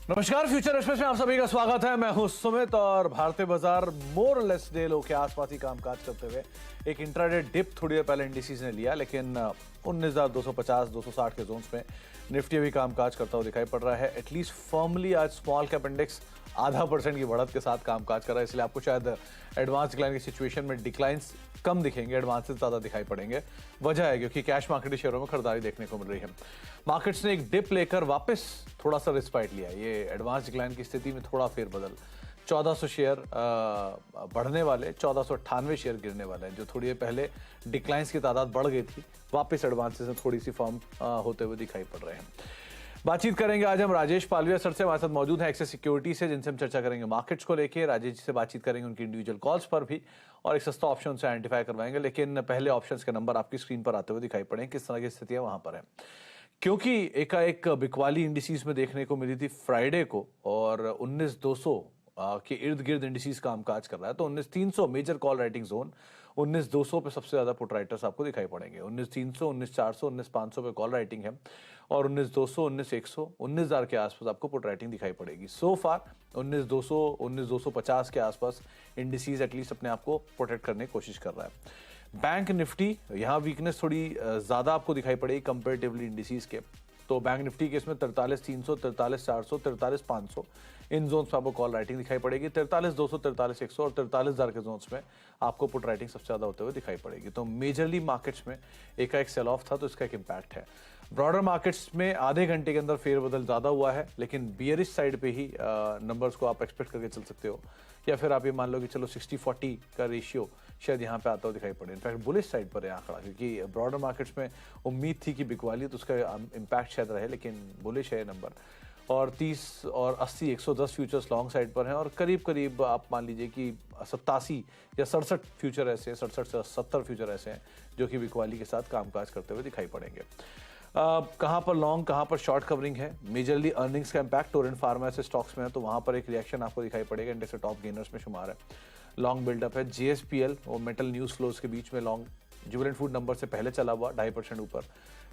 नमस्कार, future express में आप सभी का स्वागत है। मैं हूं सुमित और भारतीय बाजार मोर लेस डे लो के आसपास ही कामकाज करते हुए एक इंट्राडे डिप थोड़ी देर पहले इंडिसेस ने लिया, लेकिन 19,250 260 के जोन्स में निफ्टी भी कामकाज करता हुआ दिखाई पड़ रहा है। एटलीस्ट फर्मली आज स्मॉल कैप इंडेक्स 0.5% की बढ़त के साथ कामकाज कर रहा है, इसलिए आपको शायद एडवांस डिक्लाइन की सिचुएशन में डिक्लाइंस कम दिखेंगे, एडवांस से ज़्यादा दिखाई पड़ेंगे। वजह है क्योंकि कैश मार्केट शेयरों में खरीदारी देखने को मिल रही है। मार्केट्स ने एक डिप लेकर वापस थोड़ा सा रिस्पाइट लिया। ये एडवांस डिक्लाइन की स्थिति में थोड़ा फेरबदल, 1400 शेयर बढ़ने वाले, 1498 शेयर गिरने वाले हैं। जो थोड़ी देर पहले डिक्लाइंस की तादाद बढ़ गई थी, वापस एडवांसेस में थोड़ी सी फॉर्म होते हुए दिखाई पड़ रहे हैं। बातचीत करेंगे आज हम राजेश पालविया सर से, हमारे साथ मौजूद है एक्सेस सिक्योरिटी से, जिनसे हम चर्चा करेंगे मार्केट्स को लेके। राजेश जी से बातचीत करेंगे उनकी इंडिविजुअल कॉल्स पर भी और एक सस्ता ऑप्शन से आइडेंटिफाई करवाएंगे। लेकिन पहले ऑप्शंस के नंबर आपकी स्क्रीन पर आते हुए दिखाई पड़े, किस तरह की स्थितियां वहां पर है, क्योंकि एकाएक बिकवाली इंडिसेस में देखने को मिली थी फ्राइडे को और 19,200 के इर्द गिर्द इंडिसेस कामकाज कर रहा है। तो 19,300 मेजर कॉल राइटिंग जोन, 19,200 पे सबसे ज्यादा पुट राइटर्स आपको दिखाई पड़ेंगे। 19,300, 19,400, 19,500 पे कॉल राइटिंग है और 19,200, 19,100, 19,000 के आसपास आपको पुट राइटिंग दिखाई पड़ेगी। सो फार 19,200, 19,250 के आसपास इंडिसेस एटलीस्ट अपने आप को प्रोटेक्ट करने की कोशिश कर रहा है। बैंक निफ्टी यहाँ वीकनेस थोड़ी ज्यादा आपको दिखाई पड़ेगी कंपेरेटिवली इंडिसेस के। तो बैंक निफ्टी के इसमें 43,300, 43,400, 43,500 इन जोन्स में आपको कॉल राइटिंग दिखाई पड़ेगी। 43,200, 43,100 और 43,000 के जोन्स में आपको पुट राइटिंग सबसे ज्यादा होते हुए दिखाई पड़ेगी। तो मेजरली मार्केट्स में एकाएक सेल ऑफ था, तो इसका एक इम्पैक्ट है। ब्रॉडर मार्केट्स में आधे घंटे के अंदर फेरबदल ज्यादा हुआ है, लेकिन बियरिश साइड पे ही नंबर्स को आप एक्सपेक्ट करके चल सकते हो, या फिर आप ये मान लो कि चलो 60-40 का रेशियो शायद यहाँ पे आता हुआ दिखाई पड़े। इनफैक्ट बुलिश साइड पर है आंकड़ा, क्योंकि ब्रॉडर मार्केट्स में उम्मीद थी कि बिकवाली, तो उसका इम्पैक्ट शायद रहे, लेकिन बुलिश है नंबर। और 30 और 80, 110 फ्यूचर्स लॉन्ग साइड पर हैं और करीब करीब आप मान लीजिए कि 87 या 67 फ्यूचर ऐसे हैं, 67 से 70 फ्यूचर ऐसे हैं जो कि बिकवाली के साथ कामकाज करते हुए दिखाई पड़ेंगे। कहाँ पर लॉन्ग, कहाँ पर शॉर्ट कवरिंग है, मेजरली अर्निंग्स का इम्पैक्ट टोरेंट फार्मा ऐसे स्टॉक्स में है, तो वहाँ पर एक रिएक्शन आपको दिखाई पड़ेगा। इंडेक्स के टॉप गेनर्स में शुमार है। लॉन्ग बिल्डअप है जेएसपीएल और मेटल न्यूज फ्लोज के बीच में लॉन्ग, जुबिलेंट फूड नंबर से पहले चला हुआ 2.5% ऊपर।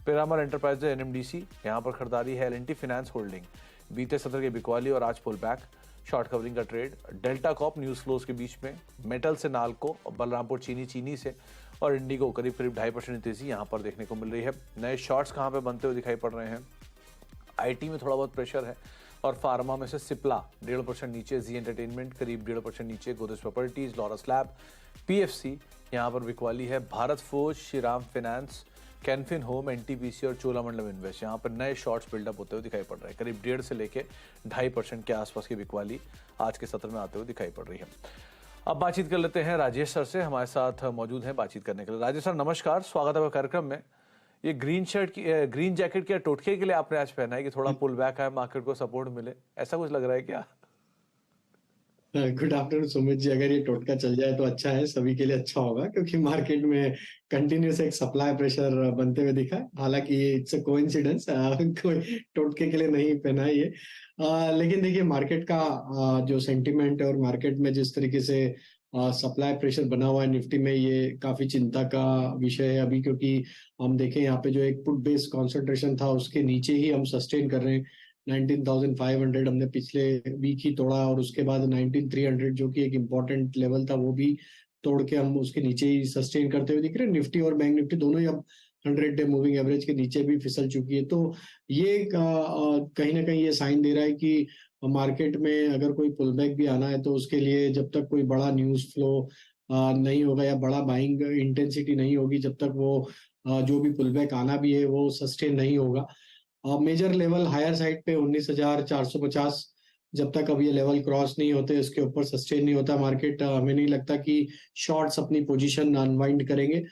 पिरामल एंटरप्राइजेज, एनएमडीसी, यहाँ पर खरीदारी है। एल&टी फाइनेंस होल्डिंग, बीते सत्र के बिकवाली और आज पुल बैक, शॉर्ट कवरिंग का trade. Delta Corp news flows के बीच में, मेटल से नाल्को, बलरामपुर चीनी से और इंडिगो करीब करीब 2.5% तेजी यहाँ पर देखने को मिल रही है। नए शॉर्ट्स कहाँ पे बनते हुए दिखाई पड़ रहे हैं, आईटी में थोड़ा बहुत प्रेशर है और फार्मा में से सिप्ला 1.5% नीचे, जी एंटरटेनमेंट करीब 1.5% नीचे, Godrej Properties, Laurus Lab, PFC यहाँ पर बिकवाली है। Bharat Forge, Shriram Finance, Canfin Home, NTPC और चोलामंडलम इन्वेस्ट, यहाँ पर नए शॉर्ट्स बिल्डअप होते हुए दिखाई पड़ रहे हैं। करीब 1.5 से लेके 2.5% के आसपास की बिकवाली आज के सत्र में आते हुए दिखाई पड़ रही है। अब बातचीत कर लेते हैं राजेश सर से, हमारे साथ मौजूद हैं बातचीत करने के लिए। राजेश सर नमस्कार, स्वागत है कार्यक्रम में। ये ग्रीन जैकेट के टोटके के लिए आपने आज पहना है कि थोड़ा पुल बैक है, मार्केट को सपोर्ट मिले, ऐसा कुछ लग रहा है क्या? Good afternoon Sumit ji. अगर ये टोटका चल जाए तो अच्छा है, सभी के लिए अच्छा होगा, क्योंकि मार्केट में कंटिन्यूस एक सप्लाई प्रेशर बनते हुए दिखा। हालांकि ये इट्स अ कोइंसिडेंस, कोई टोटके के लिए नहीं पहना है ये। लेकिन देखिए मार्केट का जो सेंटिमेंट है और मार्केट में जिस तरीके से सप्लाई प्रेशर बना हुआ है निफ्टी में, ये काफी चिंता का विषय है अभी, क्योंकि हम देखें यहाँ पे जो एक पुट बेस कॉन्सेंट्रेशन था उसके नीचे ही हम सस्टेन कर रहे हैं। 19,500 हमने पिछले वीक ही तोड़ा और उसके बाद 19,300 जो कि एक इम्पोर्टेंट लेवल था वो भी तोड़ के हम उसके नीचे ही सस्टेन करते हुए दिख रहे हैं। निफ्टी और बैंक निफ्टी दोनों ही अब 100 डे मूविंग एवरेज के नीचे भी फिसल चुकी है। तो ये कहीं ना कहीं ये साइन दे रहा है कि मार्केट में अगर कोई पुल बैक भी आना है तो उसके लिए जब तक कोई बड़ा न्यूज फ्लो नहीं होगा या बड़ा बाइंग इंटेंसिटी नहीं होगी, जब तक वो जो भी पुल बैक आना भी है वो सस्टेन नहीं होगा। मेजर लेवल हायर साइड पे 19,450, जब तक अब ये लेवल क्रॉस नहीं होते, इसके ऊपर सस्टेन नहीं होता मार्केट, हमें नहीं लगता कि शॉर्ट्स अपनी पोजीशन अनवाइंड करेंगे।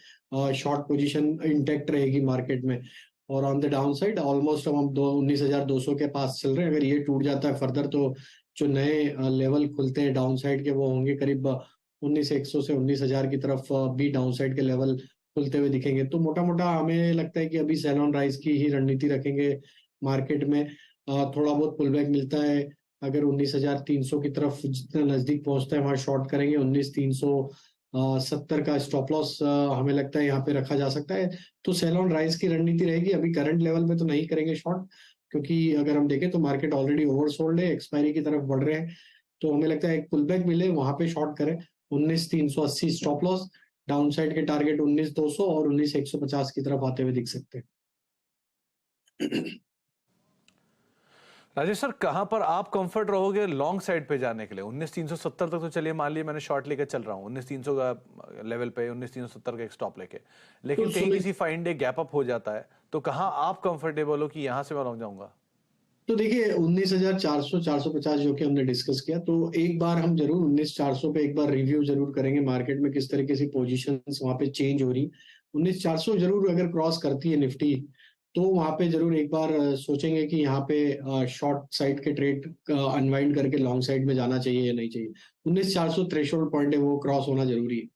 शॉर्ट पोजीशन इंटेक्ट रहेगी मार्केट में। और on the down side almost हम 19,200 के पास चल रहे हैं। अगर ये टूट जाता है फर्दर तो जो नए लेवल खुलते हैं डाउन साइड के वो होंगे करीब 19,100 से 19,000 की तरफ भी डाउन साइड के लेवल खुलते हुए दिखेंगे। तो मोटा मोटा हमें लगता है कि अभी सेल ऑन राइज की ही रणनीति रखेंगे मार्केट में। थोड़ा बहुत पुल बैक मिलता है, अगर 19,300 की तरफ जितना नजदीक पहुंचता है वहां शॉर्ट करेंगे। 19,370 का स्टॉप लॉस हमें लगता है यहाँ पे रखा जा सकता है। तो सेल ऑन राइज की रणनीति रहेगी। अभी करंट लेवल में तो नहीं करेंगे शॉर्ट, क्योंकि अगर हम देखें तो मार्केट ऑलरेडी ओवरसोल्ड है, एक्सपायरी की तरफ बढ़ रहे हैं, तो हमें लगता है एक पुल बैक मिले वहां पे शॉर्ट करें। 19,380 स्टॉप लॉस, डाउन साइड के टारगेट 19,200 और 19,150 की तरफ आते हुए दिख सकते हैं। राजेश सर, कहां पर आप कंफर्ट रहोगे लॉन्ग साइड पे जाने के लिए? 19,370 तक तो चलिए मान लिया मैंने शॉर्ट लेकर चल रहा हूँ 19,300 का लेवल पे, 19,370 का एक स्टॉप लेके, तो लेकिन कहीं किसी फाइन डे गैप अप हो जाता है तो कहां आप कंफर्टेबल हो कि यहां से मैं लॉन्ग जाऊंगा? तो देखिए 19,400 450 जो कि हमने डिस्कस किया, तो एक बार हम जरूर 19,400 पे एक बार रिव्यू जरूर करेंगे मार्केट में किस तरीके से पोजीशंस वहां पे चेंज हो रही। 19,400 जरूर अगर क्रॉस करती है निफ्टी, तो वहां पे जरूर एक बार सोचेंगे कि यहाँ पे शॉर्ट साइड के ट्रेड अनवाइंड करके लॉन्ग साइड में जाना चाहिए या नहीं चाहिए। 19,400 थ्रेशोल्ड पॉइंट है, वो क्रॉस होना जरूरी है।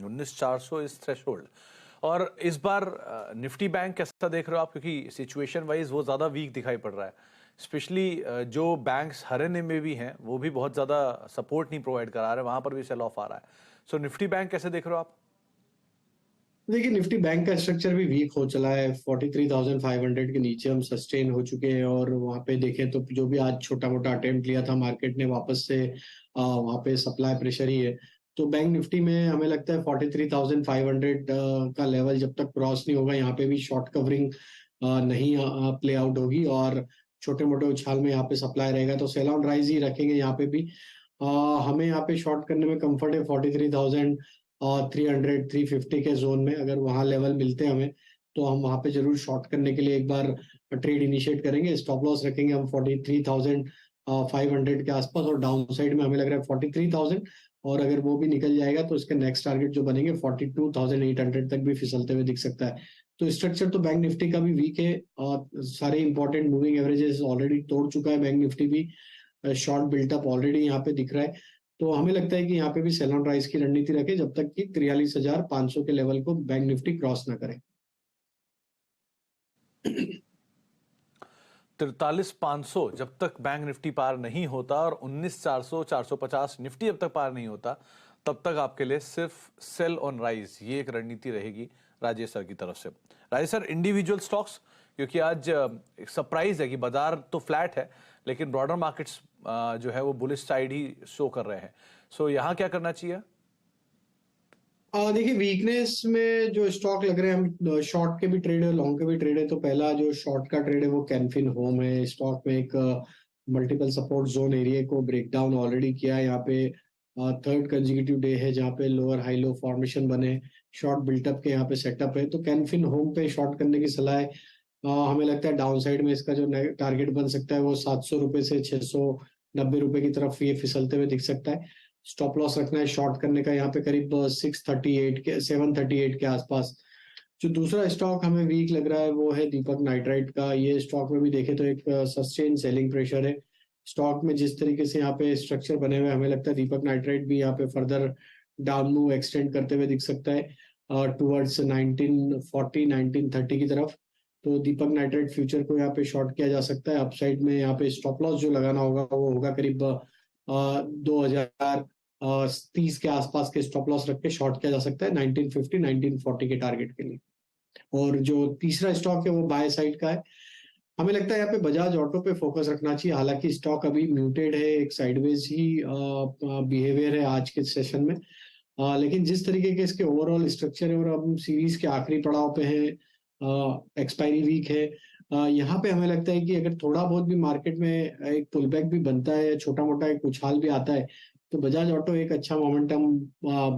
19,400 इज थ्रेशोल्ड। और इस बार निफ्टी बैंक कैसा देख रहे हो आप, क्योंकि सिचुएशन वाइज वो ज्यादा वीक दिखाई पड़ रहा है, स्पेशली जो बैंक्स हरियाणा में भी हैं वो भी बहुत ज्यादा सपोर्ट नहीं प्रोवाइड करा रहे, वहां पर भी सेल ऑफ आ रहा है। सो निफ्टी बैंक कैसे देख रहे हो आप? देखिए निफ्टी बैंक का स्ट्रक्चर भी वीक हो चला है, 43,500 के नीचे हम सस्टेन हो चुके हैं, और वहां पे देखें तो जो भी आज छोटा मोटा अटेम्प्ट लिया था मार्केट ने वापस से वहां पे सप्लाई प्रेशर ही है। तो बैंक निफ्टी में हमें लगता है 43,500 का लेवल जब तक क्रॉस नहीं होगा, यहाँ पे भी शॉर्ट कवरिंग नहीं प्ले आउट होगी, और छोटे मोटे उछाल में यहाँ पे सप्लाई रहेगा, तो सेल ऑन राइज ही रखेंगे यहाँ पे भी। हमें यहाँ पे शॉर्ट करने में कंफर्ट है 43,000 और 300 350 के जोन में। अगर वहां लेवल मिलते हैं हमें, तो हम वहां पे जरूर शॉर्ट करने के लिए एक बार ट्रेड इनिशिएट करेंगे। स्टॉप लॉस रखेंगे हम 43,500 के आसपास, और डाउन साइड में हमें लग रहा है 43,000, और अगर वो भी निकल जाएगा तो इसके नेक्स्ट टारगेट जो बनेंगे 42,800 तक भी फिसलते हुए दिख सकता है। तो स्ट्रक्चर तो बैंक निफ्टी का भी वीक है, और सारे इंपॉर्टेंट मूविंग एवरेजेस ऑलरेडी तोड़ चुका है बैंक निफ्टी भी। शॉर्ट बिल्टअप ऑलरेडी यहाँ पे दिख रहा है। तो हमें लगता है कि यहाँ पे भी सेल ऑन राइज की रणनीति रखे जब तक कि 43,500 के लेवल को बैंक निफ्टी क्रॉस ना करे। 43,500 जब तक बैंक निफ्टी पार नहीं होता और 19,400 450 निफ्टी जब तक पार नहीं होता, तब तक आपके लिए सिर्फ सेल ऑन राइज, ये एक रणनीति रहेगी राजेश सर की तरफ से। राजेश सर, इंडिविजुअल स्टॉक्स, क्योंकि आज एक सरप्राइज है कि बाजार तो फ्लैट है लेकिन ब्रॉडर मार्केट्स जो है वो बुलिश साइड ही शो कर रहे हैं, सो यहाँ क्या करना चाहिए? देखिए वीकनेस में जो स्टॉक लग रहे हैं, हम शॉर्ट के भी ट्रेड है लॉन्ग के भी ट्रेड है, तो पहला जो शॉर्ट का ट्रेड है वो कैनफिन होम है। स्टॉक में एक मल्टीपल सपोर्ट जोन एरिया को ब्रेक डाउन ऑलरेडी किया है। यहाँ पे थर्ड कंजिक्यूटिव डे है जहाँ पे लोअर हाई लो फॉर्मेशन बने, शॉर्ट बिल्टअप के यहाँ पे सेटअप है, तो कैनफिन होम पे शॉर्ट करने की सलाह है। हमें लगता है डाउन साइड में इसका जो टारगेट बन सकता है वो 700 रुपए से 690 रुपए की तरफ ये फिसलते हुए दिख सकता है। स्टॉप लॉस रखना है शॉर्ट करने का यहाँ पे करीब 638 के 738 के आसपास। जो दूसरा स्टॉक हमें वीक लग रहा है वो है दीपक नाइट्राइट का। ये स्टॉक में भी देखे तो एक सस्टेन सेलिंग प्रेशर है स्टॉक में। जिस तरीके से यहाँ पे स्ट्रक्चर बने हुए, हमें लगता है दीपक नाइट्राइट भी यहाँ पे फर्दर डाउन मूव एक्सटेंड करते हुए दिख सकता है टूवर्ड्स 1940 1930 की तरफ। तो दीपक नाइट्राइट फ्यूचर को यहाँ पे शॉर्ट किया जा सकता है। अपसाइड में यहाँ पे स्टॉप लॉस जो लगाना होगा वो होगा करीब 2030 के आसपास के स्टॉप लॉस रख के शॉर्ट किया जा सकता है 1950 1940 के टारगेट के लिए। और जो तीसरा स्टॉक है वो बाय साइड का है। हमें लगता है यहाँ पे बजाज ऑटो पे फोकस रखना चाहिए। हालांकि स्टॉक अभी म्यूटेड है, एक साइडवेज ही बिहेवियर है आज के सेशन में, लेकिन जिस तरीके के इसके ओवरऑल स्ट्रक्चर है और हम सीरीज के आखिरी पड़ाव पे हैं, एक्सपायरी वीक है, यहाँ पे हमें लगता है कि अगर थोड़ा बहुत भी मार्केट में एक पुल बैक भी बनता है, छोटा मोटा एक उछाल भी आता है, तो बजाज ऑटो एक अच्छा मोमेंटम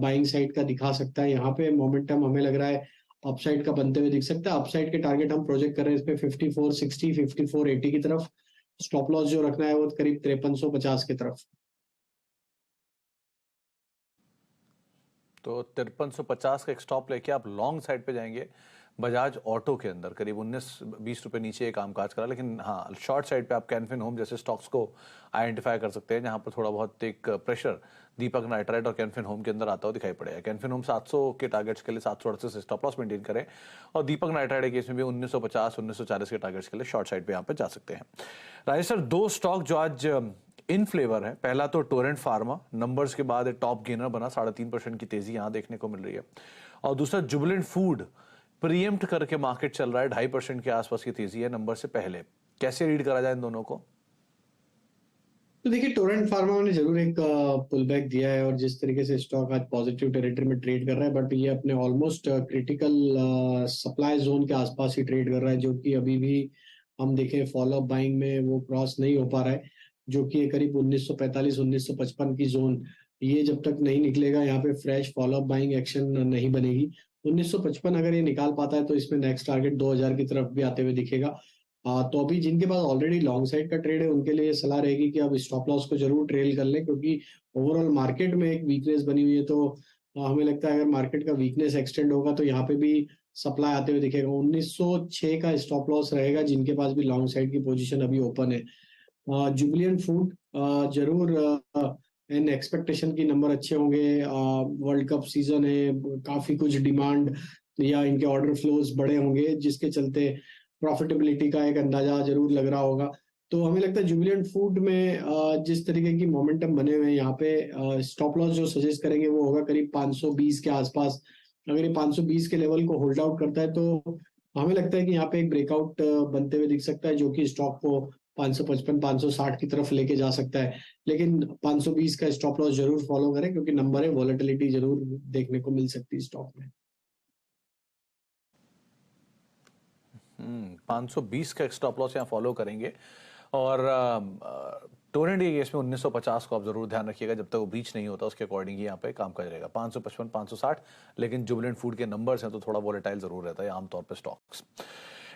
बाइंग साइड का दिखा सकता है। यहाँ पे मोमेंटम हमें लग रहा है अपसाइड का बनते हुए दिख सकता है। अपसाइड के टारगेट हम प्रोजेक्ट कर रहे हैं इसमें 5460 5480 की तरफ। स्टॉप लॉस जो रखना है वो करीब 5350 की तरफ। तो 5350 का एक स्टॉप लेके आप लॉन्ग साइड पे जाएंगे बजाज ऑटो के अंदर, करीब 19-20 रुपए नीचे ये कामकाज करा। लेकिन हाँ, शॉर्ट साइड पे आप कैनफिन होम जैसे स्टॉक्स को आइडेंटिफाई कर सकते हैं जहां पर थोड़ा बहुत एक प्रेशर दीपक नाइट्राइट और कैनफिन होम के अंदर आता हुआ दिखाई पड़ेगा। कैनफिन होम 700 के टारगेट्स के लिए 738 से स्टॉप लॉस मेंटेन करें, और दीपक नाइट्राइट के केस में भी 1950 1940 के टारगेट्स के लिए शॉर्ट साइड पे यहाँ पे जा सकते हैं। राजेश सर, दो स्टॉक जो आज इन फ्लेवर है, पहला तो टोरेंट फार्मा, नंबर्स के बाद टॉप गेनर बना, 3.5% की तेजी यहां देखने को मिल रही है, और दूसरा जुबिलेंट फूड, प्रीएम्प्ट करके मार्केट चल रहा है, 2.5% के आसपास की तेजी है नंबर से पहले। कैसे रीड करा जाए इन दोनों को? तो देखिए, टोरेंट फार्मा ने जरूर एक पुल बैक दिया है, और जिस तरीके से स्टॉक आज पॉजिटिव टेरिटरी में ट्रेड कर रहा है, बट ये अपने ऑलमोस्ट क्रिटिकल सप्लाई जोन के आसपास ही ट्रेड कर रहा है, जो कि अभी भी हम देखें फॉलो अप बाइंग में वो क्रॉस नहीं हो पा रहा है, जो कि ये करीब 1945 1955 की जोन, ये जब तक नहीं निकलेगा यहाँ पे fresh follow up buying action नहीं बनेगी। 1955 अगर ये निकाल पाता है तो इसमें नेक्स्ट टारगेट 2000 की तरफ भी आते हुए दिखेगा। तो अभी जिनके पास ऑलरेडी लॉन्ग साइड का ट्रेड है उनके लिए सलाह रहेगी कि अब स्टॉप लॉस को जरूर ट्रेल कर लें, क्योंकि ओवरऑल मार्केट में एक वीकनेस बनी हुई है। तो हमें लगता है अगर मार्केट का वीकनेस एक्सटेंड होगा तो यहाँ पे भी सप्लाई आते हुए दिखेगा। 1906 का स्टॉप लॉस रहेगा जिनके पास भी लॉन्ग साइड की पोजीशन अभी ओपन है। जुबिलियंट फूड जरूर इन एक्सपेक्टेशन की नंबर अच्छे होंगे। वर्ल्ड कप सीजन है, काफी कुछ डिमांड या इनके ऑर्डर फ्लोज बड़े होंगे, जिसके चलते प्रॉफिटेबिलिटी का एक अंदाजा जरूर लग रहा होगा। तो हमें लगता है जुबिलियंट फूड में जिस तरीके की मोमेंटम बने हुए हैं यहाँ पे, स्टॉप लॉस जो सजेस्ट करेंगे वो होगा करीब 520 के आसपास। अगर ये 520 के लेवल को होल्ड आउट करता है तो हमें लगता है कि यहाँ पे एक ब्रेकआउट बनते हुए दिख सकता है, जो कि स्टॉक को 555 560 की तरफ लेके जा सकता है। लेकिन 520 का स्टॉप लॉस जरूर फॉलो करें, क्योंकि नंबर है, वॉलेटिलिटी जरूर देखने को मिल सकती है स्टॉक में। 520 का स्टॉप लॉस यहाँ फॉलो करेंगे। और टोरेंट के केस में 1950 को आप जरूर ध्यान रखिएगा, जब तक वो ब्रीच नहीं होता उसके अकॉर्डिंग ही यहाँ पे काम कर रहेगा। 555 560, लेकिन जुबिलेंट फूड के नंबर्स हैं तो थोड़ा वोलेटाइल जरूर रहता है आमतौर पे स्टॉक्स।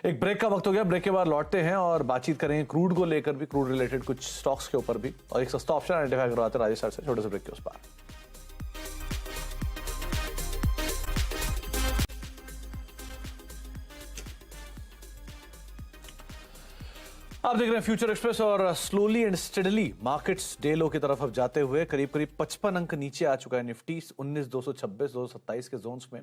एक ब्रेक का वक्त हो गया, ब्रेक के बाद लौटते हैं और बातचीत करेंगे क्रूड को लेकर भी, क्रूड रिलेटेड कुछ स्टॉक्स के ऊपर भी, और एक सस्ता ऑप्शन आइडेंटिफाई करवाते हैं राजेश सर से छोटे से ब्रेक के उस पार। आप देख रहे हैं फ्यूचर एक्सप्रेस, और slowly and steadily markets day लो की तरफ अब जाते हुए करीब करीब 55 अंक नीचे आ चुका है निफ्टी 19,226 227 के जोन्स में।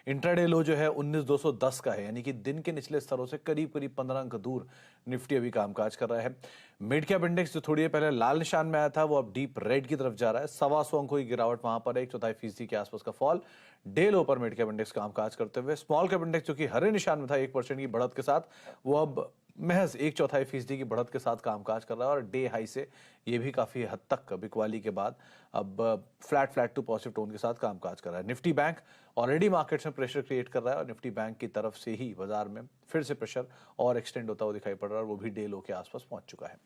इंट्राडे लो जो है 19,210 का है, यानी कि दिन के निचले स्तरों से करीब करीब 15 अंक दूर निफ्टी अभी कामकाज कर रहा है। मिड कैप इंडेक्स जो थोड़ी देर पहले लाल निशान में आया था वो अब डीप रेड की तरफ जा रहा है। 1.25 अंकों की गिरावट वहां पर है, 1/4% के आसपास का फॉल डे लो पर मिड कैप इंडेक्स कामकाज करते हुए। स्मॉल कैप इंडेक्स जो कि हरे निशान में था 1% की बढ़त के साथ, वो अब महज 1/4% की बढ़त के साथ कामकाज कर रहा है, और डे हाई से ये भी काफी हद तक बिकवाली के बाद अब फ्लैट टू पॉजिटिव टोन के साथ कामकाज कर रहा है। निफ्टी बैंक ऑलरेडी मार्केट्स में प्रेशर क्रिएट कर रहा है, और निफ्टी बैंक की तरफ से ही बाजार में फिर से प्रेशर और एक्सटेंड होता हुआ दिखाई पड़ रहा है, और वो भी डे लो के आसपास पहुंच चुका है।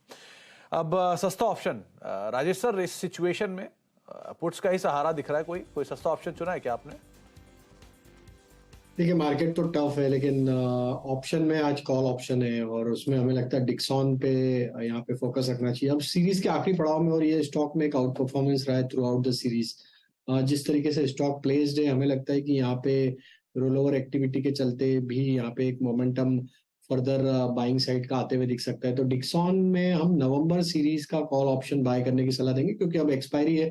अब सस्ता ऑप्शन, राजेश सर, इस सिचुएशन में पुट्स का ही सहारा दिख रहा है। कोई सस्ता ऑप्शन चुना है क्या आपने? देखिए, मार्केट तो टफ है, लेकिन ऑप्शन में आज कॉल ऑप्शन है, और उसमें हमें लगता है डिक्सॉन पे यहाँ पे फोकस रखना चाहिए अब सीरीज के आखिरी पड़ाव में। और ये स्टॉक में एक आउट परफॉर्मेंस रहा है थ्रू आउट द सीरीज। जिस तरीके से स्टॉक प्लेस्ड है, हमें लगता है कि यहाँ पे रोल ओवर एक्टिविटी के चलते भी यहाँ पे एक मोमेंटम फर्दर बाइंग साइड का आते हुए दिख सकता है। तो डिक्सॉन में हम नवंबर सीरीज का कॉल ऑप्शन बाय करने की सलाह देंगे, क्योंकि अब एक्सपायरी है,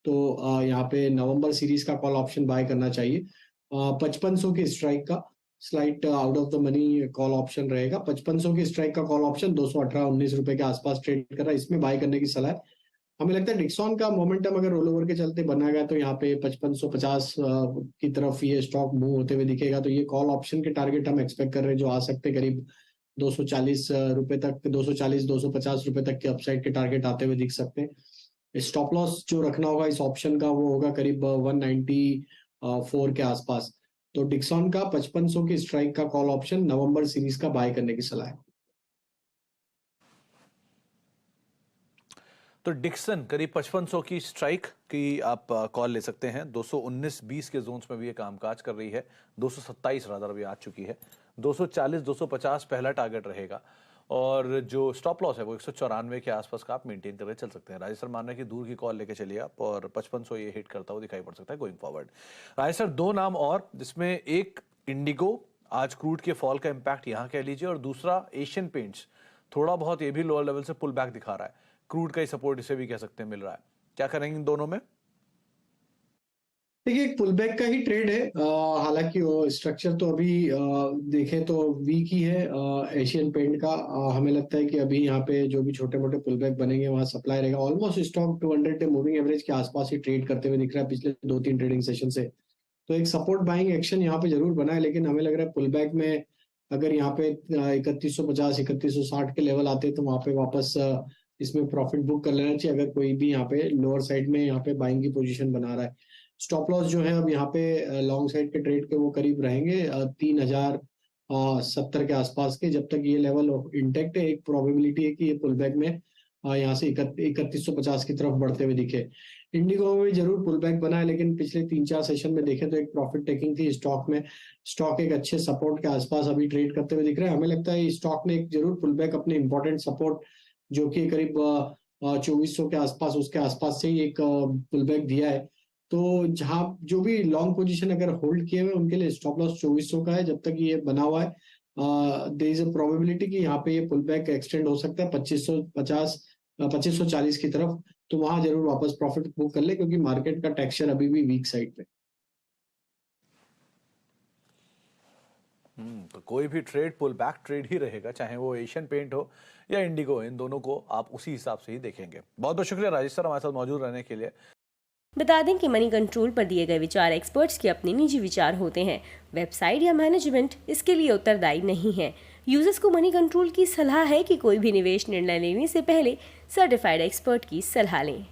तो यहाँ पे नवंबर सीरीज का कॉल ऑप्शन बाय करना चाहिए। 5500 के स्ट्राइक का slight out of the money call option रहेगा। 5500 के स्ट्राइक का कॉल ऑप्शन 218-19 रुपए के आसपास ट्रेड कर रहा है, इसमें बाय करने की सलाह है। हमें लगता है डिक्सॉन का मोमेंटम अगर रोल ओवर के चलते बना गया तो यहाँ पे 5550 की तरफ ये स्टॉक मूव होते हुए दिखेगा। तो ये कॉल ऑप्शन के टारगेट हम एक्सपेक्ट कर रहे हैं, जो आ सकते हैं करीब 240 रुपए तक, 240-250 रुपए तक के अपसाइड के टारगेट आते हुए दिख सकते हैं। स्टॉप लॉस जो रखना होगा इस ऑप्शन का वो होगा करीब 194 के आसपास। तो डिक्सॉन का 5500 की स्ट्राइक का कॉल ऑप्शन नवंबर सीरीज का बाय करने की सलाह है। तो डिक्सन करीब 5500 की स्ट्राइक की आप कॉल ले सकते हैं। 219-20 के जोन्स में भी ये कामकाज कर रही है, 227 रादर अभी आ चुकी है। 240-250 पहला टारगेट रहेगा, और जो स्टॉप लॉस है वो 194 के आसपास का आप मेंटेन करके चल सकते हैं। राजेश सर मान रहे हैं कि दूर की कॉल लेके चलिए आप, और 5500 ये हिट करता हुआ दिखाई पड़ सकता है गोइंग फॉरवर्ड। राजेश सर, दो नाम और, जिसमें एक इंडिगो, आज क्रूड के फॉल का इंपैक्ट यहाँ कह लीजिए, और दूसरा एशियन पेंट्स, थोड़ा बहुत ये भी लोअर लेवल से पुल बैक दिखा रहा है, क्रूड का ही सपोर्ट इसे भी कह सकते हैं मिल रहा है। क्या करेंगे इन दोनों में? देखिए, एक पुल बैक का ही ट्रेड है। हालांकि वो स्ट्रक्चर तो अभी देखें तो वीक ही है एशियन पेंट का। हमें लगता है कि अभी यहाँ पे जो भी छोटे मोटे पुल बैक बनेंगे वहाँ सप्लाई रहेगा। Almost stock 200 day moving average के आसपास ही ट्रेड करते हुए दिख रहा है पिछले 2-3 ट्रेडिंग सेशन से। तो एक सपोर्ट बाइंग एक्शन यहाँ पे जरूर बना है, लेकिन हमें लग रहा है पुल बैक में अगर यहाँ पे 3150 3160 के लेवल आते हैं तो वहां पे वापस इसमें प्रॉफिट बुक कर लेना चाहिए, अगर कोई भी यहाँ पे लोअर साइड में यहाँ पे बाइंग की पोजीशन बना रहा है। स्टॉप लॉस जो है अब यहाँ पे लॉन्ग साइड के ट्रेड के वो करीब रहेंगे 3070 के आसपास के। जब तक ये लेवल इंटेक्ट है, एक प्रोबेबिलिटी है कि ये पुल बैक में यहाँ से 3150 की तरफ बढ़ते हुए दिखे। इंडिगो में भी जरूर पुल बैक बना है, लेकिन पिछले 3-4 सेशन में देखें तो एक प्रॉफिट टेकिंग थी स्टॉक में। स्टॉक एक अच्छे सपोर्ट के आसपास अभी ट्रेड करते हुए दिख रहा है। हमें लगता है स्टॉक ने एक जरूर पुल बैक अपने इंपॉर्टेंट सपोर्ट जो कि करीब 2400 के आसपास, उसके आसपास से ही एक पुल बैक दिया है। तो जहां जो भी लॉन्ग पोजीशन अगर होल्ड किए हुए उनके लिए स्टॉप लॉस 2400 का है। जब तक ये बना हुआ है देयर इज अ प्रोबेबिलिटी कि यहाँ पे ये पुल बैक एक्सटेंड हो सकता है 2540 की तरफ। तो वहां जरूर वापस प्रॉफिट बुक कर ले, क्योंकि मार्केट का टेक्सचर अभी भी वीक साइड पे। तो कोई भी ट्रेड पुल बैक ट्रेड ही रहेगा, चाहे वो एशियन पेंट हो या इंडिगो, इन दोनों को आप उसी हिसाब से ही देखेंगे। बहुत बहुत शुक्रिया राजेश सर हमारे साथ मौजूद रहने के लिए। बता दें कि मनी कंट्रोल पर दिए गए विचार एक्सपर्ट्स के अपने निजी विचार होते हैं। वेबसाइट या मैनेजमेंट इसके लिए उत्तरदायी नहीं है। यूजर्स को मनी कंट्रोल की सलाह है कि कोई भी निवेश निर्णय लेने से पहले सर्टिफाइड एक्सपर्ट की सलाह लें।